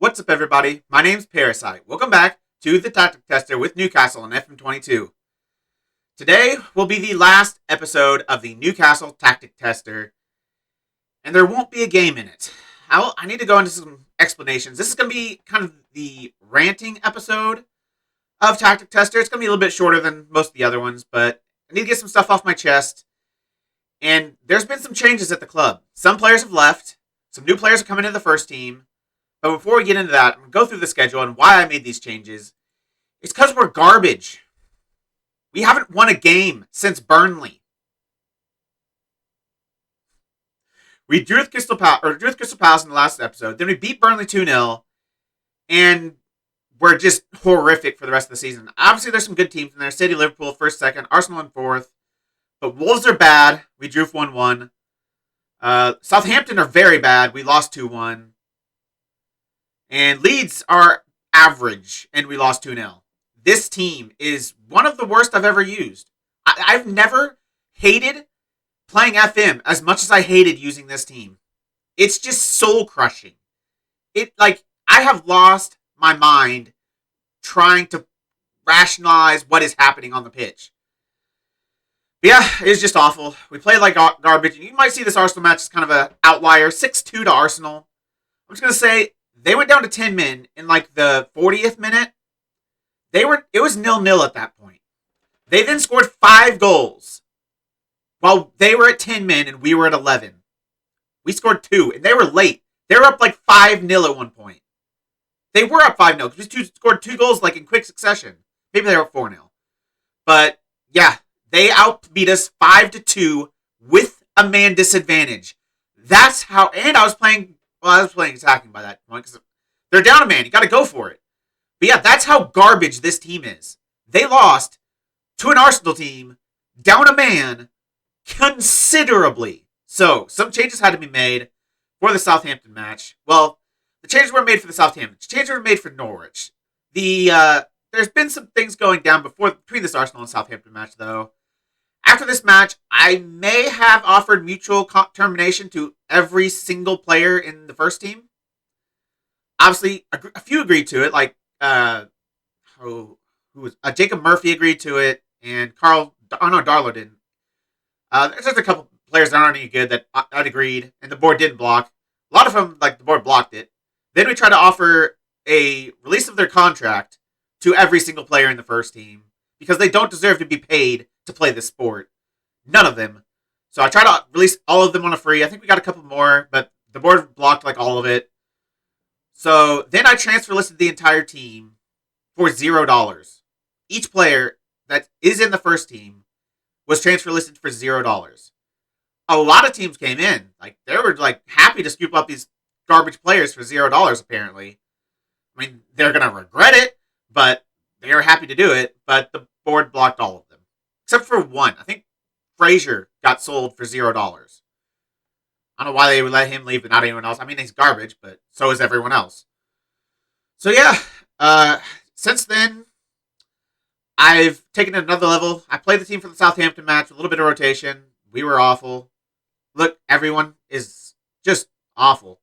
What's up, everybody? My name's Parasite. Welcome back to the Tactic Tester with Newcastle on FM22. Today will be the last episode of the Newcastle Tactic Tester, and there won't be a game in it. I need to go into some explanations. This is going to be kind of the ranting episode of Tactic Tester. It's going to be a little bit shorter than most of the other ones, but I need to get some stuff off my chest. And there's been some changes at the club. Some players have left. Some new players are coming into the first team. But before we get into that, I'm going to go through the schedule and why I made these changes. It's because we're garbage. We haven't won a game since Burnley. We drew with Crystal Palace in the last episode. Then we beat Burnley 2-0. And we're just horrific for the rest of the season. Obviously, there's some good teams in there. City, Liverpool, first, second. Arsenal in fourth. But Wolves are bad. We drew 1-1. Southampton are very bad. We lost 2-1. And Leeds are average, and we lost 2-0. This team is one of the worst I've ever used. I've never hated playing FM as much as I hated using this team. It's just soul-crushing. I have lost my mind trying to rationalize what is happening on the pitch. But yeah, it's just awful. We played like garbage. You might see this Arsenal match as kind of an outlier. 6-2 to Arsenal. I'm just going to say, they went down to 10 men in like the 40th minute. It was 0-0 at that point. They then scored 5 goals while they were at 10 men and we were at 11. We scored 2 and they were late. They were up like 5-0 at one point. They were up 5-0 because we scored 2 goals like in quick succession. Maybe they were up 4-0. But yeah, they outbeat us 5-2 with a man disadvantage. That's how, and I was playing attacking by that point because they're down a man. You got to go for it. But yeah, that's how garbage this team is. They lost to an Arsenal team down a man considerably. So some changes had to be made for the Southampton match. Well, the changes were made for the Southampton. The changes were made for Norwich. There's been some things going down between this Arsenal and Southampton match, though. After this match, I may have offered mutual termination to every single player in the first team. Obviously, a few agreed to it, like Jacob Murphy agreed to it, and Darlow didn't. There's just a couple players that aren't any good that agreed, and the board didn't block. A lot of them, like the board blocked it. Then we tried to offer a release of their contract to every single player in the first team because they don't deserve to be paid to play this sport. None of them. So I tried to release all of them on a free. I think we got a couple more, but the board blocked like all of it. So then I transfer listed the entire team for $0. Each player that is in the first team was transfer listed for $0. A lot of teams came in. Like they were like happy to scoop up these garbage players for $0, apparently. I mean, they're gonna regret it, but they are happy to do it. But the board blocked all of them. Except for one. I think Frazier got sold for $0. I don't know why they would let him leave but not anyone else. I mean, he's garbage, but so is everyone else. So yeah, since then, I've taken it another level. I played the team for the Southampton match, a little bit of rotation. We were awful. Look, everyone is just awful.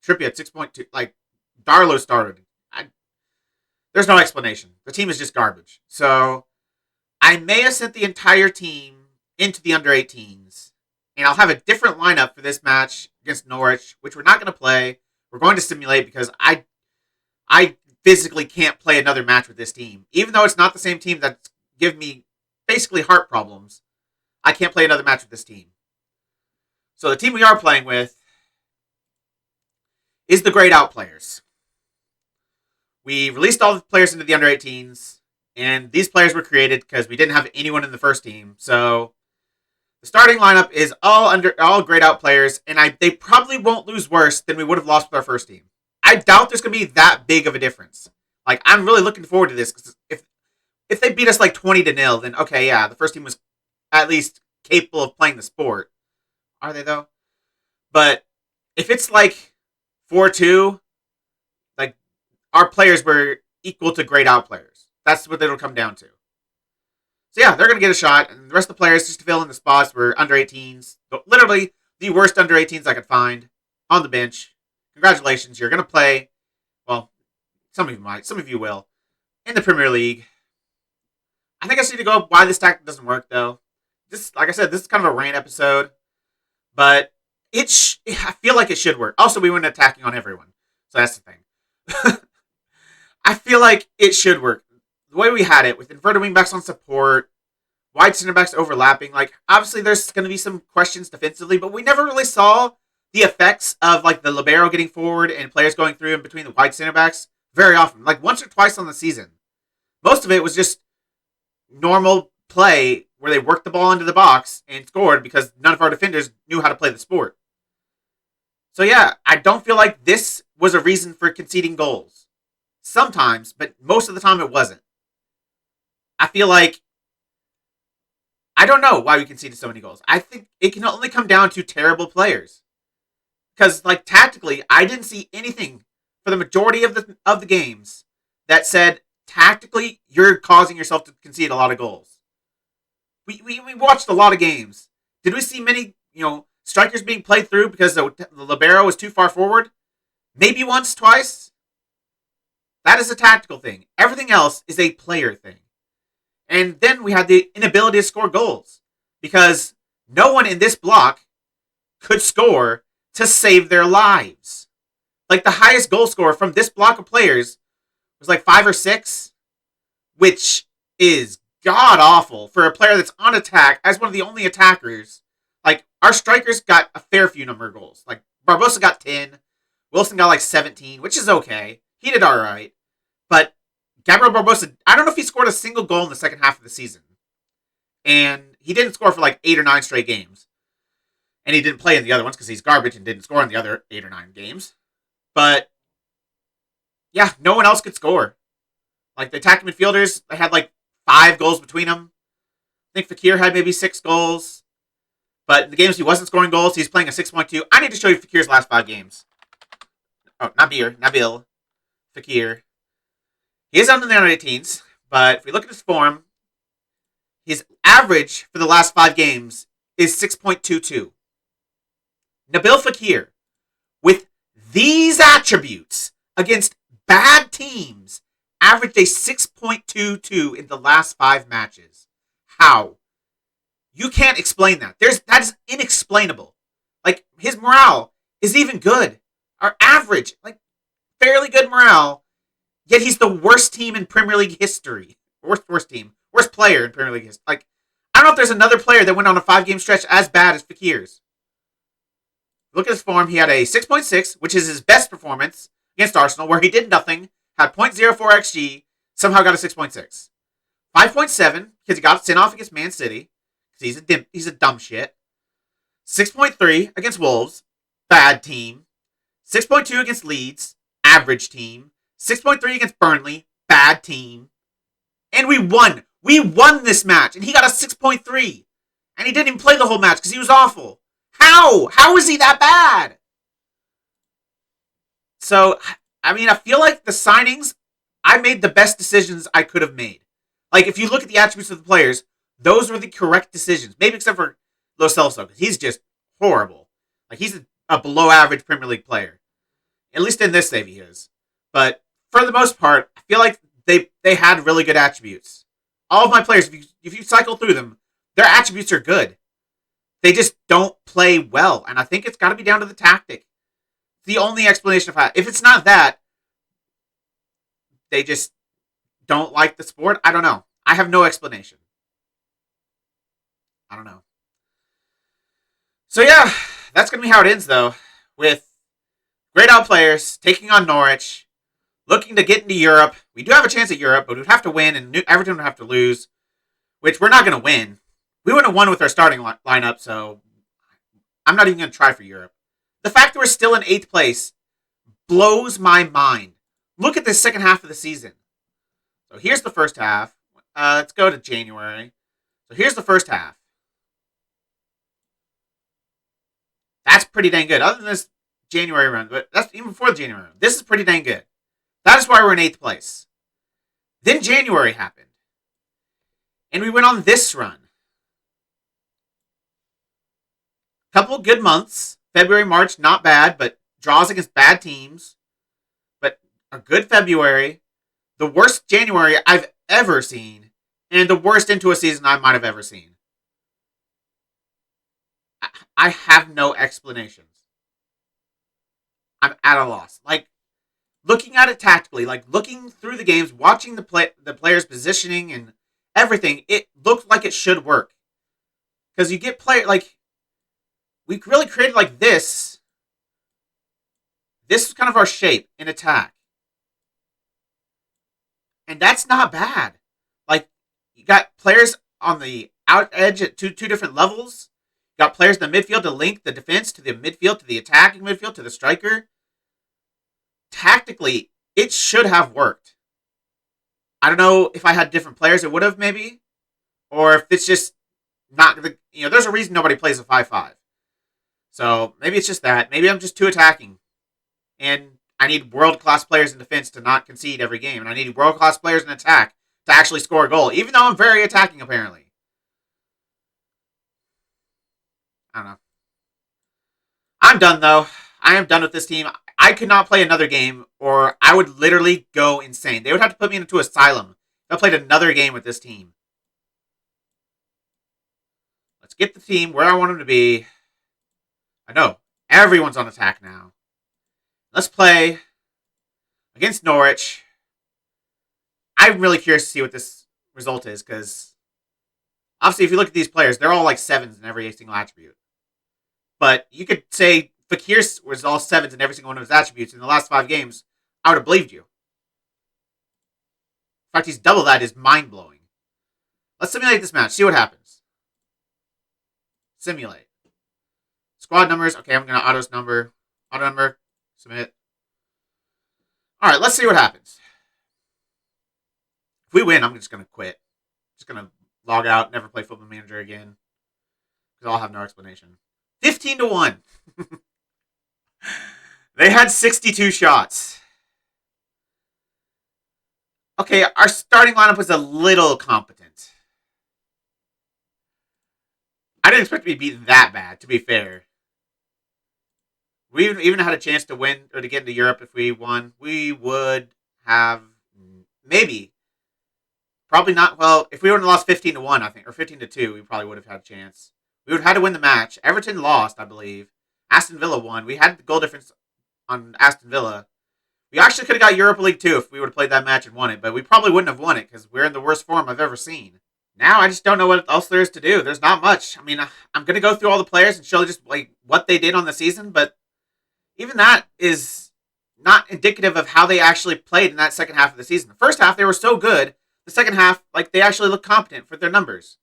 Trippier at 6.2. Like, Darlow started. There's no explanation. The team is just garbage. So I may have sent the entire team into the under-18s, and I'll have a different lineup for this match against Norwich, which we're not going to play. We're going to simulate because I physically can't play another match with this team. Even though it's not the same team that's given me basically heart problems, I can't play another match with this team. So the team we are playing with is the grayed out players. We released all the players into the under-18s, and these players were created because we didn't have anyone in the first team. So the starting lineup is all grayed out players, and they probably won't lose worse than we would have lost with our first team. I doubt there's going to be that big of a difference. Like, I'm really looking forward to this because if they beat us like 20-0, then okay, yeah, the first team was at least capable of playing the sport. Are they though? But if it's like 4-2, like our players were equal to grayed out players. That's what it'll come down to. So yeah, they're going to get a shot, and the rest of the players, just to fill in the spots, were under-18s. Literally the worst under-18s I could find on the bench. Congratulations, you're going to play Well, some of you might. Some of you will. In the Premier League. I think I just need to go why this tactic doesn't work, though. Like I said, this is kind of a rant episode. But I feel like it should work. Also, we went attacking on everyone. So that's the thing. I feel like it should work. The way we had it, with inverted wingbacks on support, wide center backs overlapping, like, obviously there's going to be some questions defensively, but we never really saw the effects of, like, the libero getting forward and players going through in between the wide center backs very often. Like, once or twice on the season. Most of it was just normal play where they worked the ball into the box and scored because none of our defenders knew how to play the sport. So yeah, I don't feel like this was a reason for conceding goals. Sometimes, but most of the time it wasn't. I feel like I don't know why we conceded so many goals. I think it can only come down to terrible players. Because, like, tactically, I didn't see anything for the majority of the games that said tactically you're causing yourself to concede a lot of goals. We watched a lot of games. Did we see many, strikers being played through because the libero was too far forward? Maybe once, twice. That is a tactical thing. Everything else is a player thing. And then we had the inability to score goals because no one in this block could score to save their lives. Like, the highest goal scorer from this block of players was like 5 or 6, which is god awful for a player that's on attack as one of the only attackers. Like, our strikers got a fair few number of goals. Like, Barbosa got 10, Wilson got like 17, which is okay. He did all right. But Gabriel Barbosa, I don't know if he scored a single goal in the second half of the season. And he didn't score for like 8 or 9 straight games. And he didn't play in the other ones because he's garbage and didn't score in the other 8 or 9 games. But, yeah, no one else could score. Like, the attacking midfielders, they had like 5 goals between them. I think Fekir had maybe 6 goals. But in the games he wasn't scoring goals, he's playing a 6.2. I need to show you Fekir's last 5 games. Oh, Nabil. Fekir. He is on the under 18s, but if we look at his form, his average for the last 5 games is 6.22. Nabil Fekir, with these attributes against bad teams, averaged a 6.22 in the last 5 matches. How? You can't explain that. That is inexplainable. Like, his morale is even good. Our average, like, fairly good morale, yet he's the worst team in Premier League history. Worst team. Worst player in Premier League history. Like, I don't know if there's another player that went on a 5-game stretch as bad as Fekir's. Look at his form. He had a 6.6, which is his best performance against Arsenal, where he did nothing, had 0.04 XG, somehow got a 6.6. 5.7, because he got sent off against Man City, because he's a dumb shit. 6.3 against Wolves, bad team. 6.2 against Leeds, average team. 6.3 against Burnley, bad team. And we won. We won this match, and he got a 6.3. And he didn't even play the whole match because he was awful. How? How is he that bad? So, I mean, I feel like the signings, I made the best decisions I could have made. Like, if you look at the attributes of the players, those were the correct decisions. Maybe except for Lo Celso, because he's just horrible. Like, he's a below-average Premier League player. At least in this save he is. But for the most part, I feel like they had really good attributes. All of my players, if you cycle through them, their attributes are good. They just don't play well. And I think it's got to be down to the tactic. The only explanation of how. If it's not that, they just don't like the sport. I don't know. I have no explanation. I don't know. So yeah, that's going to be how it ends, though. With grayed out players taking on Norwich, looking to get into Europe. We do have a chance at Europe, but we'd have to win, and Everton would have to lose, which we're not going to win. We wouldn't have won with our starting lineup, so I'm not even going to try for Europe. The fact that we're still in 8th place blows my mind. Look at the second half of the season. So here's the first half. Let's go to January. So here's the first half. That's pretty dang good. Other than this January run, but that's even before the January run. This is pretty dang good. That is why we're in 8th place. Then January happened. And we went on this run. Couple of good months. February, March, not bad, but draws against bad teams. But a good February, the worst January I've ever seen, and the worst into a season I might have ever seen. I have no explanations. I'm at a loss. Like, looking at it tactically, like looking through the games, watching the players' positioning and everything, it looked like it should work. Because you get like, we really created like this. This is kind of our shape in attack. And that's not bad. Like, you got players on the out edge at two different levels. You got players in the midfield to link the defense to the midfield, to the attacking midfield, to the striker. Tactically, it should have worked. I don't know if I had different players, it would have maybe. Or if it's just not, there's a reason nobody plays a 5-5. So maybe it's just that. Maybe I'm just too attacking. And I need world-class players in defense to not concede every game. And I need world-class players in attack to actually score a goal. Even though I'm very attacking, apparently. I don't know. I'm done, though. I am done with this team. I could not play another game, or I would literally go insane. They would have to put me into asylum if I played another game with this team. Let's get the team where I want them to be. I know. Everyone's on attack now. Let's play against Norwich. I'm really curious to see what this result is, because obviously if you look at these players, they're all like 7s in every single attribute. But you could say Fakir was all 7s in every single one of his attributes in the last 5 games. I would have believed you. In fact, he's double that is mind-blowing. Let's simulate this match. See what happens. Simulate. Squad numbers. Okay, I'm going to auto number. Submit. Alright, let's see what happens. If we win, I'm just going to quit. Just going to log out, never play Football Manager again. Because I'll have no explanation. 15-1. They had 62 shots. Okay, our starting lineup was a little competent. I didn't expect to be beaten that bad, to be fair. We even had a chance to win or to get into Europe if we won. We would have maybe, probably not. Well, if we would have lost 15-1, I think, or 15-2, we probably would have had a chance. We would have had to win the match. Everton lost, I believe. Aston Villa won. We had the goal difference on Aston Villa. We actually could have got Europa League 2 if we would have played that match and won it, but we probably wouldn't have won it because we're in the worst form I've ever seen. Now I just don't know what else there is to do. There's not much. I mean, I'm going to go through all the players and show just like what they did on the season, but even that is not indicative of how they actually played in that second half of the season. The first half, they were so good. The second half, like, they actually look competent for their numbers.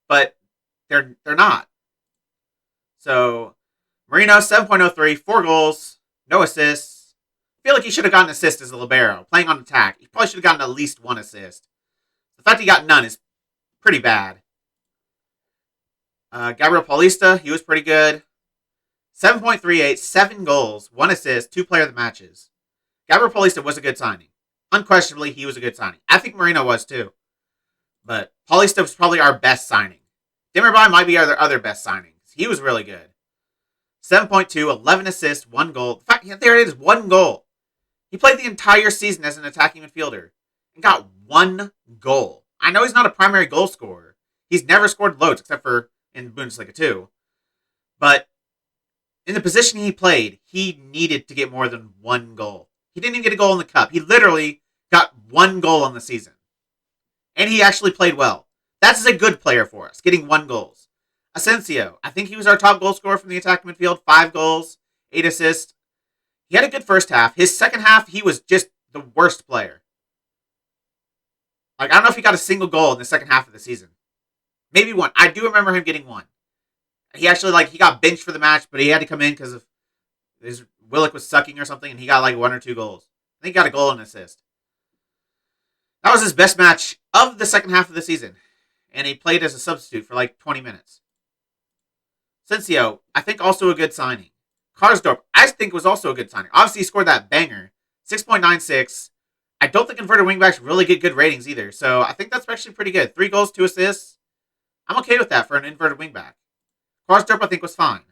But they're not. So, Marino, 7.03, 4 goals, no assists. I feel like he should have gotten an assist as a libero, playing on attack. He probably should have gotten at least 1 assist. The fact he got none is pretty bad. Gabriel Paulista, he was pretty good. 7.38, 7 goals, 1 assist, 2 player of the matches. Gabriel Paulista was a good signing. Unquestionably, he was a good signing. I think Marino was too. But Paulista was probably our best signing. Demirbay might be our other best signing. He was really good. 7.2, 11 assists, 1 goal. In fact, there it is, 1 goal. He played the entire season as an attacking midfielder and got 1 goal. I know he's not a primary goal scorer. He's never scored loads except for in Bundesliga 2. But in the position he played, he needed to get more than 1 goal. He didn't even get a goal in the cup. He literally got 1 goal on the season. And he actually played well. That's a good player for us, getting 1 goal. Asensio, I think he was our top goal scorer from the attacking midfield. 5 goals, 8 assists. He had a good first half. His second half, he was just the worst player. Like, I don't know if he got a single goal in the second half of the season. Maybe 1. I do remember him getting 1. He actually, he got benched for the match, but he had to come in because of his Willock was sucking or something, and he got 1 or 2 goals. I think he got a goal and an assist. That was his best match of the second half of the season. And he played as a substitute for 20 minutes. Sensio, I think also a good signing. Karsdorp, I think was also a good signing. Obviously, he scored that banger. 6.96. I don't think converted wingbacks really get good ratings either. So I think that's actually pretty good. 3 goals, 2 assists. I'm okay with that for an inverted wingback. Karsdorp, I think, was fine.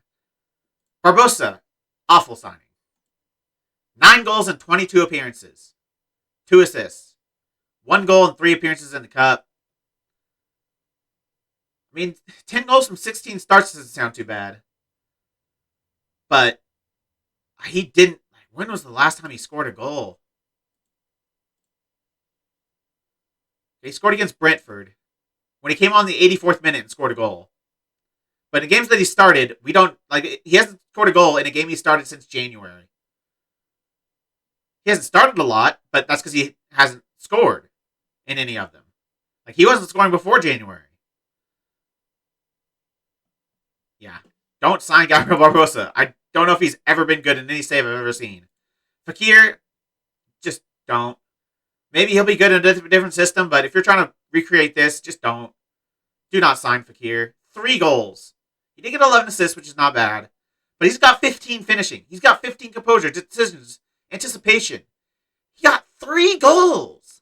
Barbosa, awful signing. 9 goals and 22 appearances. 2 assists. 1 goal and 3 appearances in the cup. I mean, 10 goals from 16 starts doesn't sound too bad. But he didn't. When was the last time he scored a goal? He scored against Brentford when he came on the 84th minute and scored a goal. But in games that he started, we don't he hasn't scored a goal in a game he started since January. He hasn't started a lot, but that's because he hasn't scored in any of them. He wasn't scoring before January. Yeah. Don't sign Gabriel Barbosa. I don't know if he's ever been good in any save I've ever seen. Fekir, just don't. Maybe he'll be good in a different system, but if you're trying to recreate this, just don't. Do not sign Fekir. 3 goals. He did get 11 assists, which is not bad. But he's got 15 finishing. He's got 15 composure, decisions, anticipation. He got 3 goals.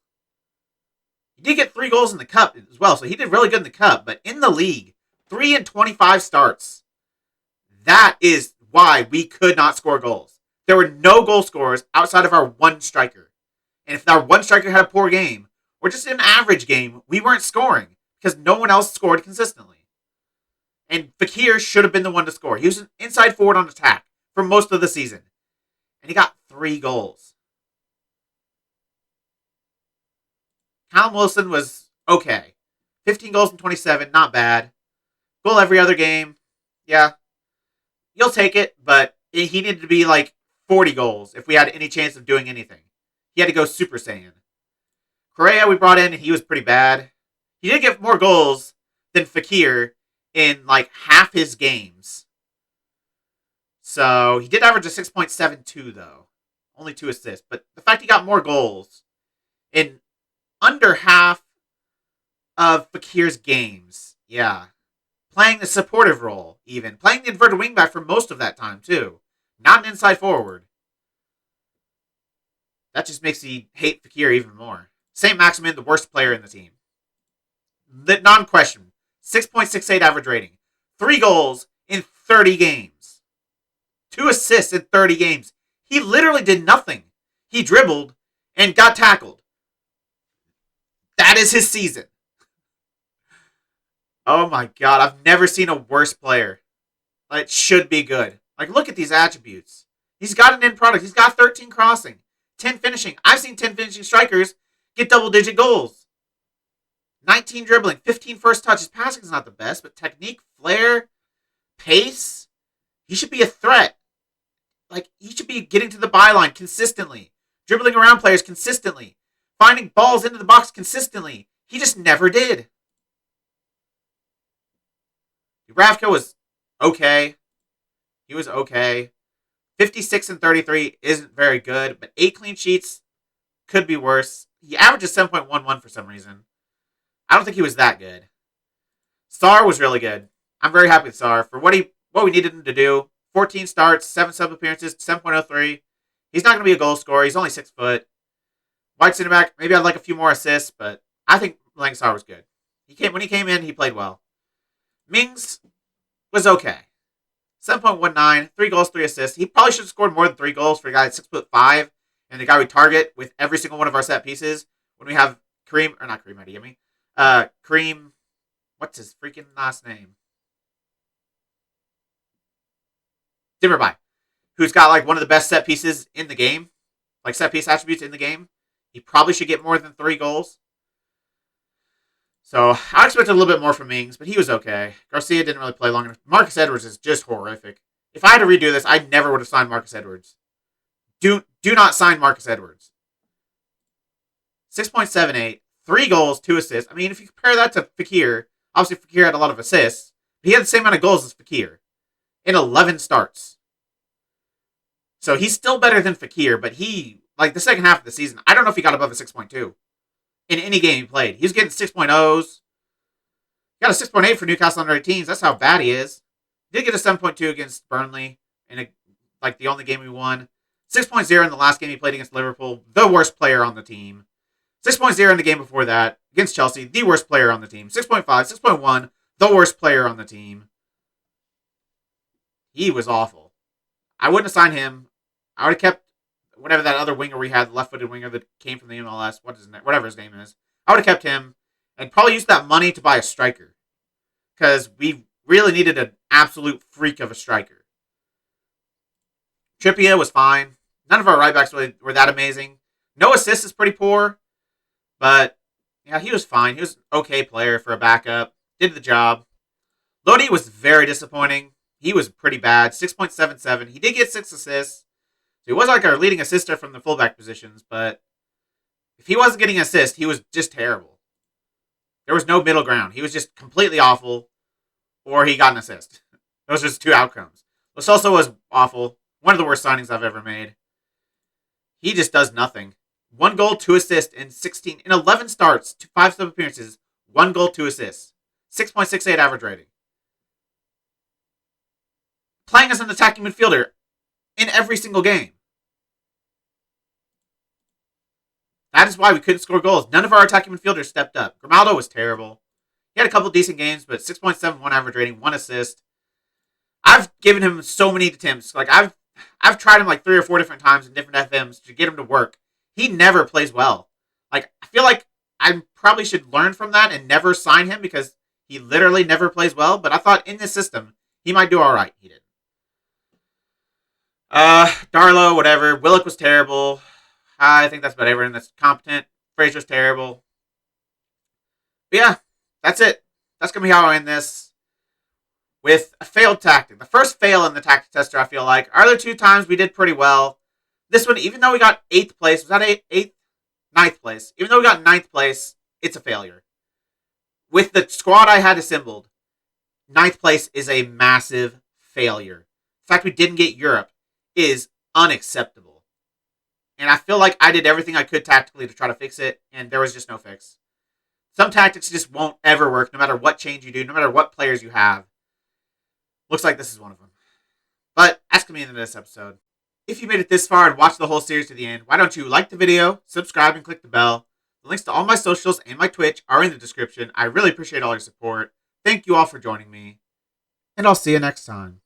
He did get 3 goals in the cup as well, so he did really good in the cup. But in the league, 3 in 25 starts. That is why we could not score goals. There were no goal scorers outside of our one striker. And if our one striker had a poor game, or just an average game, we weren't scoring because no one else scored consistently. And Fekir should have been the one to score. He was an inside forward on attack for most of the season. And he got 3 goals. Callum Wilson was okay. 15 goals in 27, not bad. Goal every other game. Yeah. You'll take it, but he needed to be 40 goals if we had any chance of doing anything. He had to go Super Saiyan. Correa we brought in, and he was pretty bad. He did get more goals than Fekir in half his games. So he did average a 6.72 though. Only 2 assists. But the fact he got more goals in under half of Fekir's games. Yeah. Playing the supportive role, even. Playing the inverted wingback for most of that time, too. Not an inside forward. That just makes me hate Fekir even more. St. Maximin, the worst player in the team. Non-question. 6.68 average rating. 3 goals in 30 games. 2 assists in 30 games. He literally did nothing. He dribbled and got tackled. That is his season. Oh my god, I've never seen a worse player. It should be good. Look at these attributes. He's got an end product. He's got 13 crossing, 10 finishing. I've seen 10 finishing strikers get double-digit goals. 19 dribbling, 15 first touch. His passing is not the best, but technique, flair, pace, he should be a threat. He should be getting to the byline consistently, dribbling around players consistently, finding balls into the box consistently. He just never did. Dubravka was okay. He was okay. 56 and 33 isn't very good, but 8 clean sheets could be worse. He averages 7.11 for some reason. I don't think he was that good. Sarr was really good. I'm very happy with Sarr for what we needed him to do. 14 starts, 7 sub appearances, 7.03. He's not going to be a goal scorer. He's only 6 foot. Wide center back, maybe I'd like a few more assists, but I think Sarr was good. When he came in, he played well. Mings was okay. 7.19, 3 goals, 3 assists. He probably should have scored more than 3 goals for a guy that's 6'5", and the guy we target with every single one of our set pieces when we have Kareem, what's his freaking last name? Dimmerby, who's got one of the best set pieces in the game, set piece attributes in the game. He probably should get more than 3 goals. So I expected a little bit more from Mings, but he was okay. Garcia didn't really play long enough. Marcus Edwards is just horrific. If I had to redo this, I never would have signed Marcus Edwards. Do not sign Marcus Edwards. 6.78, 3 goals, 2 assists. I mean, if you compare that to Fekir, obviously Fekir had a lot of assists, but he had the same amount of goals as Fekir in 11 starts. So he's still better than Fekir, but he, the second half of the season, I don't know if he got above a 6.2 in any game he played. He was getting 6.0s. He got a 6.8 for Newcastle under 18s. That's how bad he is. He did get a 7.2 against Burnley in the only game we won. 6.0 in the last game he played against Liverpool, the worst player on the team. 6.0 in the game before that against Chelsea, the worst player on the team. 6.5, 6.1, the worst player on the team. He was awful. I wouldn't have signed him. I would have kept whatever that other winger we had, the left-footed winger that came from the MLS, whatever his name is. I would have kept him and probably used that money to buy a striker because we really needed an absolute freak of a striker. Trippier was fine. None of our right backs really were that amazing. No assists is pretty poor, but yeah, he was fine. He was an okay player for a backup. Did the job. Lodi was very disappointing. He was pretty bad. 6.77. He did get 6 assists. So he was like our leading assister from the fullback positions, but if he wasn't getting assists, he was just terrible. There was no middle ground. He was just completely awful, or he got an assist. Those are just two outcomes. Lo Celso was awful. One of the worst signings I've ever made. He just does nothing. 1 goal, 2 assists in 11 starts, 5 sub appearances, 1 goal, 2 assists. 6.68 average rating. Playing as an attacking midfielder in every single game. That is why we couldn't score goals. None of our attacking midfielders stepped up. Grimaldo was terrible. He had a couple decent games, but 6.71 average rating, 1 assist. I've given him so many attempts. Like I've tried him like 3 or 4 different times in different FMs to get him to work. He never plays well. Like I feel like I probably should learn from that and never sign him because he literally never plays well. But I thought in this system he might do all right. He did. Darlow, whatever. Willock was terrible. I think that's about everyone that's competent. Fraser's terrible. But yeah, that's it. That's going to be how I end this. With a failed tactic. The first fail in the tactic tester, I feel like. Our other 2 times we did pretty well. This one, even though we got 8th place, was that 8th? 9th place. Even though we got 9th place, it's a failure. With the squad I had assembled, 9th place is a massive failure. The fact we didn't get Europe is unacceptable. And I feel like I did everything I could tactically to try to fix it, and there was just no fix. Some tactics just won't ever work, no matter what change you do, no matter what players you have. Looks like this is one of them. But that's going to be the end of this episode. If you made it this far and watched the whole series to the end, why don't you like the video, subscribe, and click the bell. The links to all my socials and my Twitch are in the description. I really appreciate all your support. Thank you all for joining me, and I'll see you next time.